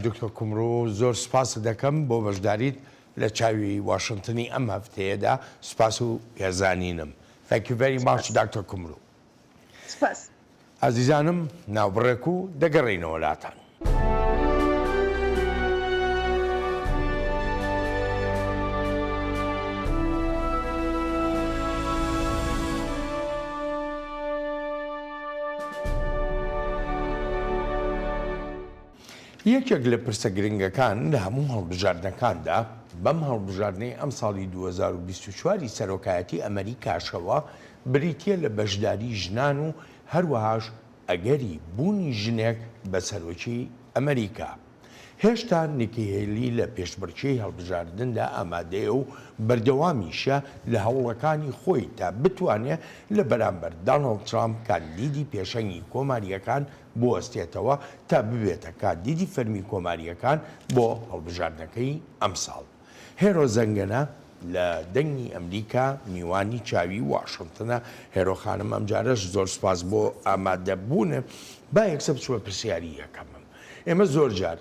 دکتۆر کومڕۆ زۆر سپاس دەکەم بۆ بەشداریت لە چاوی واشنگتنی ئەم هەفتەیەدا سپاس و هێزانینم Thank you very much دکتۆر کومڕۆ ئازیزانم ناوبڕێک و دەگەڕێینەوە لاتان یەکێک لە پرسە گرنگەکان لە هەموو هەڵبژاردنەکاندا بەم هەڵبژاردنەی ئەم ساڵی 2024 سەرۆکایەتی ئەمریکاشەوە بریتیە لە بەشداری ژنان و هەروەهاش ئەگەری بوونی ژنێک بە سەرۆکی ئەمریکا هێشتا نیکیهێلی لە پێشبڕکێی هەڵبژاردندا ئامادەیە و بەردەوامیشە لە هەوڵەکانی خۆی تا بتوانێت لە بەرامبەر دانەڵد ترامپ کاندیدی پێشەنگی کۆماریەکان بۆ ئەستێتەوە تا ببێتە کاندیدی فەرمی کۆماریەکان بۆ هەڵبژاردنەکەی ئەمساڵ. هێرۆ زەنگەنە لە دەنگی ئەمریکا میوانی چاوی واشنگتنە. هێرۆ خانم ئەمجارەش زۆر سپاس بۆ ئامادەبوونە. با یەکسە بچوە پرسیاری یەکەمم. ئێمە زۆر جار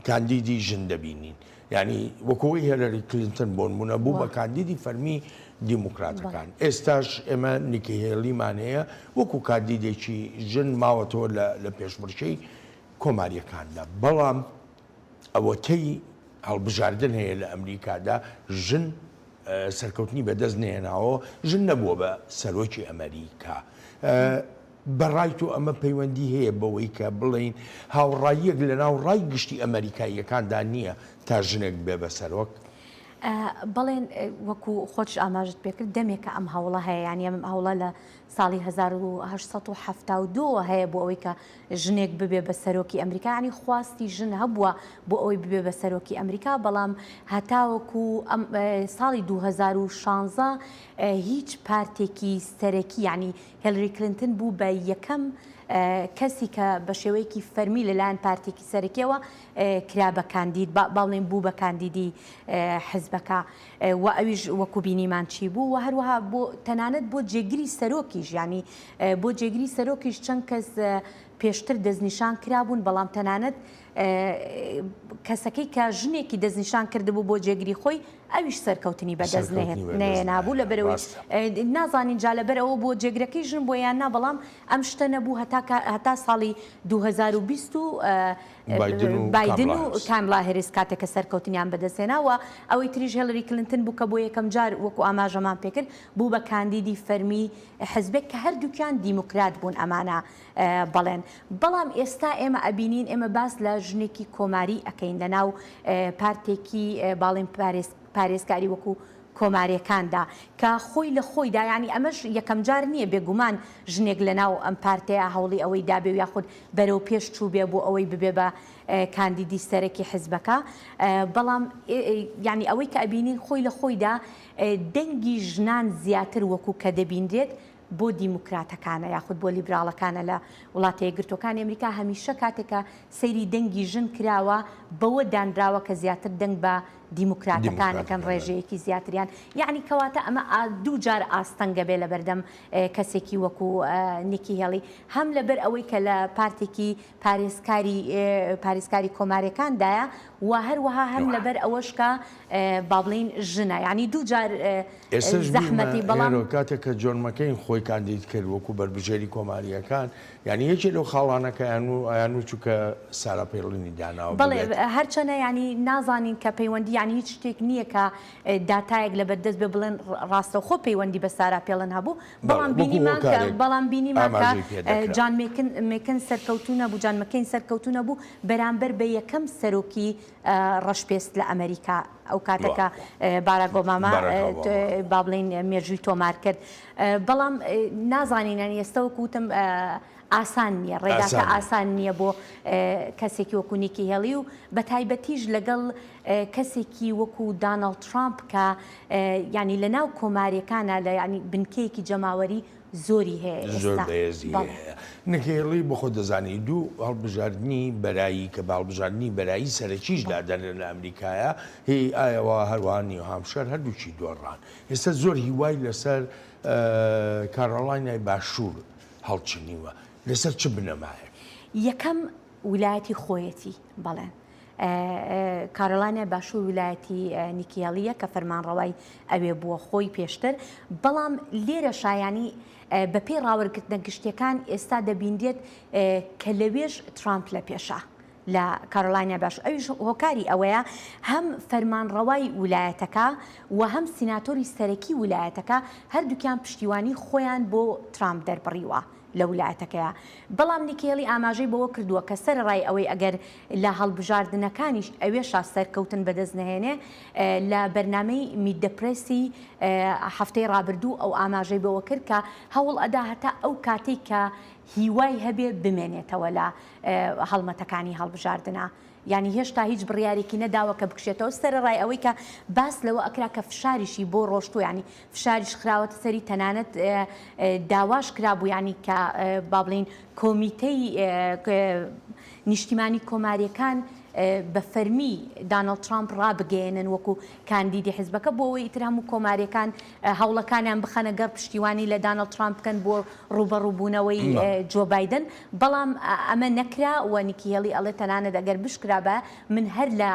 کاندیدی ژن دەبینین، یعنی وەکوی هێلەری کلینتن بۆ نمونە بوو بە کاندیدی فەرمی دیموکراتەکان. ئێستاش ئێمە نیکیهێلیمان هەیە وەکو کاندیدێکی ژن ماوەتەوە لە پێشبڕکێی کۆماریەکاندا، بەڵام ئەوەتەی هەڵبژاردن هەیە لە ئەمریکادا ژن سەرکەوتنی بەدەست نێناوە، ژن نەبووە بە سەرۆکی ئەمریکا. بەڕای تۆ ئەمە پەیوەندی هەیە بەوەی کە بڵین هاوڕاییەک لە ناو ڕای گشتی ئەمریکاییەکاندا نییە تا ژنێک بێ بە سەرۆک؟ بەڵێن وەکو خۆش ئاماژت پێکرد دەمێکە ئەم هەوڵە هەیە، یانی ئەم هەوڵە لە ساڵی 1970 هەیە بۆ ئەوەی کە ژنێک ببێ بە سەرۆکی ئەمریکا، ینی خواستی ژن هەبووە بۆ ئەوەی ببێ بە سەرۆکی ئەمریکا، بەڵام هەتاوەکو ساڵی 2016 هیچ پارتێکی سەرەکی ینی هێلری کلینتن بوو بە یەکەم کەسی کە بە شێوەیەکی فەرمی لەلایەن پارتێکی سەرەکیەوە کرا بە کاندید باڵێن بوو بە کاندیدی حزبەکە و ئەویش وەکو بینیمان چی بوو و هەروەها بۆ تەنانەت بۆ جێگیری سەرۆکیش، ینی بۆ جێگیری سەرۆکیش چەند کەس پێشتر دەستنیشان کرابوون، بەڵام تەنانەت کەسەکەی کە ژنێکی دەستنیشان کردبوو بۆ جێگیری خۆی ئەویش سەرکەوتنی بەدەست نەهێنابوو لەبەرەوەی نازانین جا لەبەرەوە بۆ جێگرەکەی ژن بۆ یان نا، بەڵام ئەم شتە نەبوو هەتا ساڵی 2020 بایدن و کاملا هێریس کاتێکە سەرکەوتنیان بەدەستێناوە. ئەوەی تریژ هێلری کلینتن بوو کە بۆ یەکەم جار وەکو ئاماژەمان پێکرد بوو بە کاندیدی فەرمی حزبێک کە هەردووکیان دیموکرات بوون ئەمانە بەڵێن. بەڵام ئێستا ئێمە ئەبینین ئێمە باس لە ژنێکی کۆماری ئەەکەین لەناو پارتێکی باڵێن پارێزکاری وەکو کۆماریەکاندا کە خۆی لە خۆیدا، ینی ئەمەش یەکەم جار نییە بێگومان ژنێک لەناو ئەم پارتەیە هەوڵی ئەوەی دابێ یاخود بەرەو پێش چوو بێ بۆ ئەوەی ببێ بە کاندیدی سەرەکی حزبەکە. بەڵام ینی ئەوەی کە ئەبینین خۆی لە خۆیدا دەنگی ژنان زیاتر وەکو کە دەبیندرێت بۆ دیموکراتەکانە یاخود بۆ لیبراڵەکانە لە وڵاتە یەکگرتوەکانی ئەمریکا هەمیشە کاتێکە سەیری دەنگی ژن کراوە بەوە دانراوە کە زیاتر دەنگ بە دیموکراتەکانەکەن ڕێژەیەکی زیاتریان، یعنی کەواتە ئەمە دوو جار ئاستەنگە بێ لە بەردەم کەسێکی وەکو نیکی هێڵی، هەم لەبەر ئەوەی کە لە پارتێکی پارێزکاری کۆماریەکاندایە و هەروەها هەم لەبەر ئەوەش کە با بڵین ژنە، یعنی دوو جار زەحمەتی. بەڵام کاتێک کە جۆن مەکەین خۆی کاندید کرد وەکو بەربژێری کۆماریەکان، یعنی یەکێ لەو خاڵانەکە ئەیان و چووکە سارا پێڵنی داناوە بڵێ هەرچەنە ینی نازانین کە پەیوەندی ینی هیچ شتێک نییە کە داتایەک لە بەردەست بێ بڵێن ڕاستەوخۆ پەیوەندی بە سارا پێڵن هەبوو، بەڵام بینیمان کە جان مێکن سەرکەوتونە بوو، جان مەکەین سەرکەوتونە بوو بەرامبەر بە یەکەم سەرۆکی ڕەشپێست لە ئەمریکا ئەو کاتەکە باراک ئۆباما با بڵین مێژووی تۆمار کرد. بەڵام نازانین ئێستا وەکو وتم ئاسان نییە، ڕێگاکە ئاسان نییە بۆ کەسێکی وەکو نیکی هێڵی و بە تایبەتیش لەگەڵ کەسێکی وەکو دانەڵد ترامپ کە ینی لە ناو کۆماریەکانە لە ینی بنکەیەکی جەماوەری زۆری هەیە زۆر بەهێزی هەیە. نکێڵی بۆ خۆ دەزانی دوو هەڵبژاردننی بەرایی کە باڵبژاردننی بەرایی سەرەکیش دادەنێن لە ئەمریکایە هی ئایەوە هەروان نیو هامشەر هەردووچی دۆڕان. ئێستا زۆر هیوای لەسەر کارۆلاینای باشوور هەڵچنیوە، لەسەر چ بنەمایە؟ یەکەم ویلایەتی خۆیەتی بەڵێن کارۆلاینای باشوور ویلایەتی نیکیێڵیە کە فەرمانڕەوای ئەوێ بووە خۆی پێشتر، بەڵام لێرە شایانی بە پێی ڕاوەرگرتنە گشتیەکان ئێستا دەبیندێت کە لەوێژ ترامپ لە پێشە لە کارۆلاینای باش. ئەویش هۆکاری ئەوەیە هەم فەرمانڕەوای ویلایەتەکە و هەم سیناتۆری سەرەکی ویلایەتەکە هەردووکیان پشتیوانی خۆیان بۆ ترامپ دەربڕیوە لە ویلایەتەکەیە. بەڵام نیکێڵی ئاماژەی بەوە کردووە کە سەرڕای ئەوەی ئەگەر لە هەڵبژاردنەکانیش ئەوێشا سەرکەوتن بەدەست نهێنێ لە بەرنامەی میددەپرێسی هەفتەی ڕابردوو ئەو ئاماژەی بەوە کرد کە هەوڵ ئەدا هەتا ئەو کاتێک کە هیوای هەبێ بمێنێتەوە لە هەڵمەتەکانی هەڵبژاردنە. ینی هێشتا هیچ بڕیارێکی نەداوە کە بکشێتەوە سەرڕای ئەوەی کە باس لەوە ئەکرا کە فشاریشی بۆ ڕۆشتوو ینی فشاریش خراوەتە سەری تەنانەت داواش کرابوو ینی کە با بڵین کۆمیتەی نیشتیمانی کۆماریەکان بە فەرمی دانەڵد ترامپ ڕابگەێنن وەکو کاندیدی حیزبەکە بۆ ئەوەی ئیتر هەموو کۆماریەکان هەوڵەکانیان بخەنە گەڕ پشتیوانی لە دانەڵد ترامپ بکەن بۆ ڕوبەڕووبوونەوەی جۆ بایدن بەڵام ئەمە نەکرا و نیکی هێلی ئەڵێ تەنانەت ئەگەر بشکرا بە من هەر لە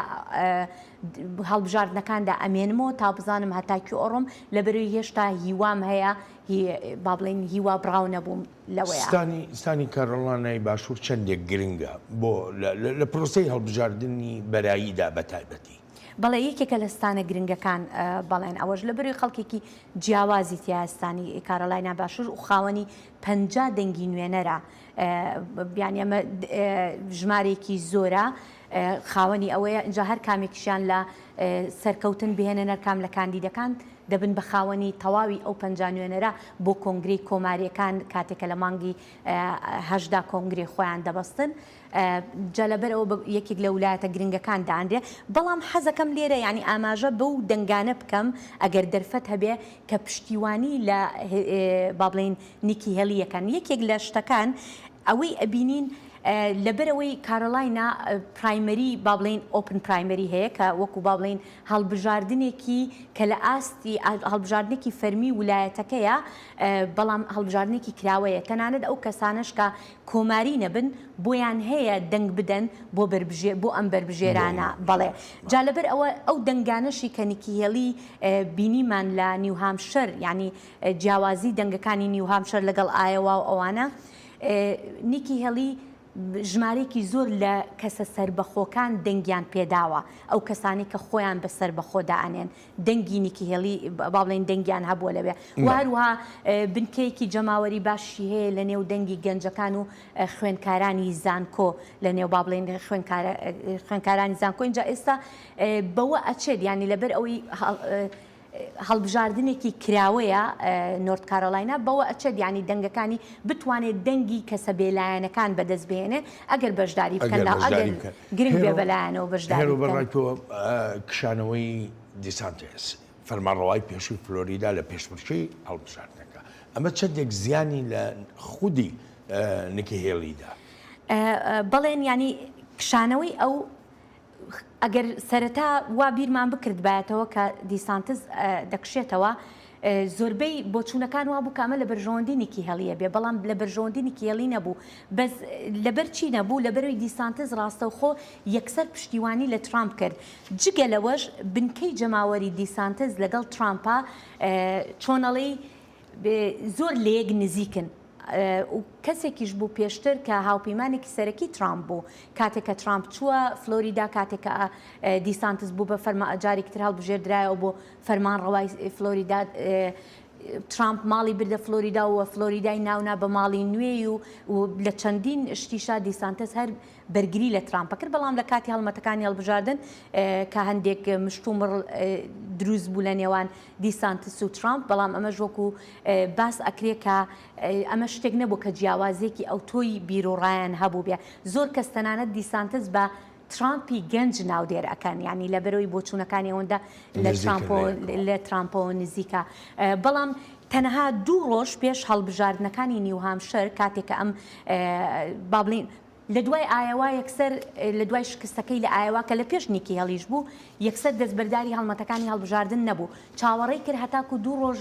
هەڵبژاردنەکاندا ئەمێنمەوە تا بزانم هەتاکی ئۆڕم لەبەرەوەی هێشتا هیوام هەیە با بڵێن هیوا بڕاو نەبووم لەوەیە. ستانی کارۆڵانای باشوور چەندێک گرنگە بۆ لە پرۆسەی هەڵبژاردننی بەراییدا بە تایبەتی. بەڵێ یەکێکە لە ستانە گرنگەکان بەڵێن ئەوەش لە بەروی خەڵکێکی جیاوازی تیاستانی کارەلاینا باشوور و خاوەنی 50 دەنگی نوێنەرە بیان ئەمە ژمارێکی زۆرە خاوەنی ئەوەیە اینجا هەر کامێکیشیان لە سەرکەوتن بهێنە نەرکام لە کاندیدەکان دەبن بە خاوەنی تەواوی ئەو 50 نوێنەرە بۆ کۆنگری کۆماریەکان کاتێکە لە مانگی هەشدا کۆنگری خۆیان دەبەستن جا لەبەرەوە یەکێک لە ویلایەتە گرنگەکان داندرێ بەڵام حەزەکەم لێرە ینی ئاماژە بەو دەنگانە بکەم ئەگەر دەرفەت هەبێ کە پشتیوانی لە با بڵێن نیکی هێلیەکان یەکێک لە شتەکان ئەوەی ئەبینین لەبەرەوەی کارۆلاینا پرایمەری با بڵێن ئۆپن پرایمەری هەیە کە وەکو با بڵێن هەڵبژاردنێکی کە لە ئاستی هەڵبژاردنێکی فەرمی ویلایەتەکەیە بەڵام هەڵبژاردنێکی کراوەیە تەنانەت ئەو کەسانش کە کۆماری نەبن بۆیان هەیە دەنگ بدەن بۆ ئەم بەربژێرانە بەڵێ جا لەبەر ئەو دەنگانەشی کە نیکی هێلی بینیمان لە نیو هامشەر ینی جیاوازی دەنگەکانی نیو هامشەر لەگەڵ ئایەوا و ئەوانە نیکی هێلی ژمارێکی زۆر لە کەسە سربەخۆکان دەنگیان پێداوە ئەو کەسانی کە خۆیان بە سربەخۆ دائنێن دەنگی نیکی هێلی با بڵێن دەنگیان هەبووە لەوێ وهروها بنکەیەکی جەماوەری باشی هەیە لە نێو دەنگی گەنجەکان و خوێندکارانی زانکۆ لە نێو با بڵێن خوێندکارانی زانکۆ اینجا ئێستا بەوە ئەچێت ینی لەبەر ئەوەی هەڵبژاردنێکی کراوەیە نۆرت کارۆلاینا بەوە ئەچێت ینی دەنگەکانی بتوانێت دەنگی کەسە بێلایەنەکان بەدەست بێنێ ئەگەر بەشداری بکەن ئەگەر گرنگ بێ بەلایەنەوە بەشداری بەڕایەوە کشانەوەی دیسانتس فەرمانڕەوای پێشووی فلۆریدا لە پێشبڕکێی هەڵبژاردنەکە ئەمە چەندێک زیانی لە خودی نیکی هێلیدا بەڵێن ینی کشانەوەی ئەو ئەگەر سەرەتا وا بیرمان بکرد بایەتەوە کە دیسانتز دەکشێتەوە زۆربەی بۆچوونەکان وا بوو کامە لە بەرژەوەندی نیکی هێلیە بێ بەڵام لە بەرژەوەندی نیکی هێلی نەبوو بەس لەبەر چی نەبوو لەبەرەوەی دیسانتز ڕاستەوخۆ یەکسەر پشتیوانی لە ترامپ کرد جگە لەوەش بنکەی جەماوەری دیسانتز لەگەڵ ترامپە چۆنەڵی زۆر لە یەک نزیکن و کەسێکیش بوو پێشتر کە هاوپەیمانێکی سەرەکی ترامپ بوو کاتێککە ترامپ چووە فلۆریدا کاتێککە دیسانتز بوو بە فەرما ئەجارێکتر هەڵبژێردرایەوە بۆ فەرمان ڕەوای فلۆریدا ترامپ ماڵی بردە فلۆریدا و فلۆریدای ناونا بە ماڵی نوێی و لە چەندین شتیشا دیسانتز هەر بەرگری لە ترامپە کرد بەڵام لە کاتی هەڵمەتەکانی هەڵبژاردن کە هەندێک مشتومڕ دروست بوو لە نێوان دیسانتس و ترامپ بەڵام ئەمە ژۆکو باس ئەکرێ کە ئەمە شتێک نەبوو کە جیاوازێکی ئەو تۆی بیرۆڕایان هەبوو بێ زۆر کەس تەنانەت دیسانتس بە ترامپی گەنج ناودێر ئەەکەن ینی لە بەرەوەی بۆچوونەکانی ئەوەندا لە ترامپەوە نزیکە بەڵام تەنەها 2 ڕۆژ پێش هەڵبژاردنەکانی نیو هامشەر کاتێککە ئەم با بڵین لە دوای ئایەوا یەکسەر لە دوای شکستەکەی لە ئایەوا کە لە پێش نیکی هێلیش بوو یەکسەر دەستبەرداری هەڵمەتەکانی هەڵبژاردن نەبوو چاوەڕێی کرد هەتاکو 2 ڕۆژ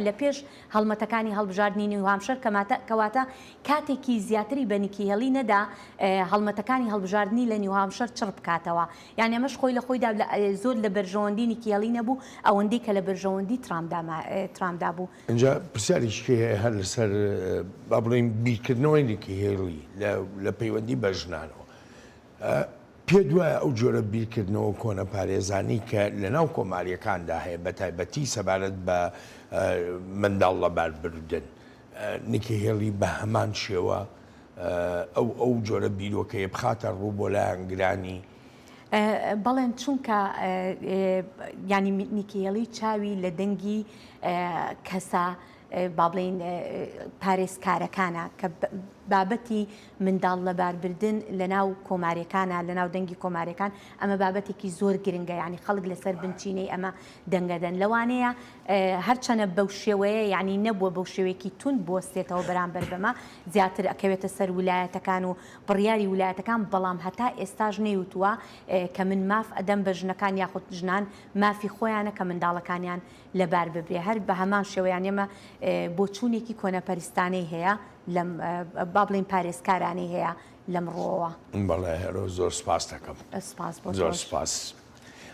لە پێش هەڵمەتەکانی هەڵبژاردننی نیو هامشەر کەواتە کاتێکی زیاتری بە نیکی هێلی نەدا هەڵمەتەکانی هەڵبژاردننی لە نیو هامشەر چڕ بکاتەوە یان ئەمەش خۆی لە خۆیدا زۆر لە بەرژەوەندی نیکی هێلی نەبوو ئەوەندەی کە لە بەرژەوەندی ترامدا بوو اینجا پرسیاریشکی هەر لەسەر با بڵێن بیرکردنەوەی نیکی هێلی لە پەیوەندی بە ژنانەوە پێ دوایە ئەو جۆرە بیرکردنەوە کۆنە پارێزانی کە لەناو کۆماریەکاندا هەیە بە تایبەتی سەبارەت بە منداڵ لەباربردن نیکی هێلی بە هەمان شێوە ئەو جۆرە بیرۆکەیە بخاتە ڕوو بۆ لایەن گرانی بەڵێن چونکە ینی نیکی هێلی چاوی لە دەنگی کەسە با بڵێن پارێزکارەکانە کە بابەتی منداڵ لەباربردن لە ناو کۆمارەکانە لە ناو دەنگی کۆمارەکان ئەمە بابەتێکی زۆر گرنگە یعنی خەڵک لەسەر بنچینەی ئەمە دەنگەدەن لەوانەیە هەرچەنە بەو شێوەیە یعنی نەبووە بەو شێوەیەکی تون بۆستێتەوە بەرامبەر بەمە زیاتر ئەکەوێتە سەر ویلایەتەکان و بڕیاری ویلایەتەکان بەڵام هەتا ئێستاژ نەیوتووە کە من ماف ئەدەم بە ژنەکان یاخود ژنان مافی خۆیانە کە منداڵەکانیان لەبار ببرێ هەر بە هەمان شێوەیان ئێمە بۆ چوونێکی کۆنەپەرستانەی هەیە لەم با بڵین پارێزکارانەی هەیە لەم ڕۆوە. بەڵێ هەرۆ زۆر سپاس دەکەم. زۆر سپاس.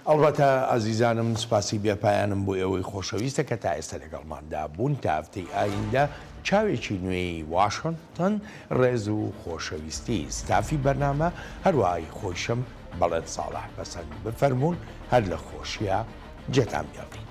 ئەڵبەتە ئازیزانم سپاسی بێپایانم بۆ ئێوەی خۆشەویستە کە تا ئێستا لەگەڵماندا بوون تا هەفتەی ئایندە چاوێکی نوێی واشنگتن ڕێز و خۆشەویستی ستافی بەرنامە هەروەهای خۆشم بەڵێت ساڵح بەسەر بفەرمونون هەر لە خۆشیە جێتان بێڵین.